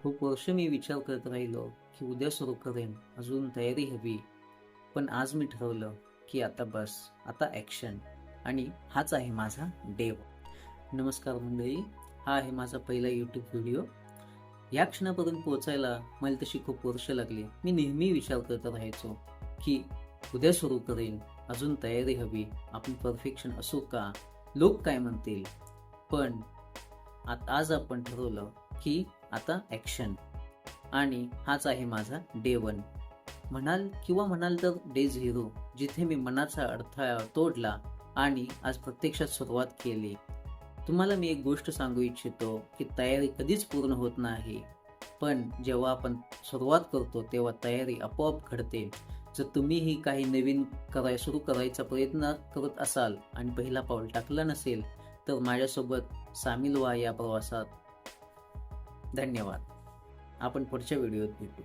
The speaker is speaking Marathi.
खूप वर्ष मी विचार करत राहिलो की उद्या सुरू करेन, अजून तयारी हवी. पण आज मी ठरवलं की आता बस, आता ॲक्शन. आणि हाच आहे माझा डे 1. नमस्कार मंडळी, हा आहे माझा पहिला यूट्यूब व्हिडिओ. या क्षणापर्यंत पोहोचायला मला तशी खूप वर्ष लागली. मी नेहमी विचार करत राहायचो की उद्या सुरू करेन, अजून तयारी हवी, आपण परफेक्शन असू का, लोक काय म्हणतील. पण आज आपण ठरवलं की आता ॲक्शन. आणि हाच आहे माझा डे 1. म्हणाल तर डे 0, जिथे मी मनाचा अडथळा तोडला आणि आज प्रत्यक्षात सुरुवात केली. तुम्हाला मी एक गोष्ट सांगू इच्छितो की तयारी कधीच पूर्ण होत नाही, पण जेव्हा आपण सुरुवात करतो तेव्हा तयारी आपोआप घडते. जर तुम्हीही काही नवीन सुरू करायचा प्रयत्न करत असाल आणि पहिला पाऊल टाकला नसेल, तर माझ्यासोबत सामील व्हा या प्रवासात. धन्यवाद. आपण पुढच्या व्हिडिओत भेटू.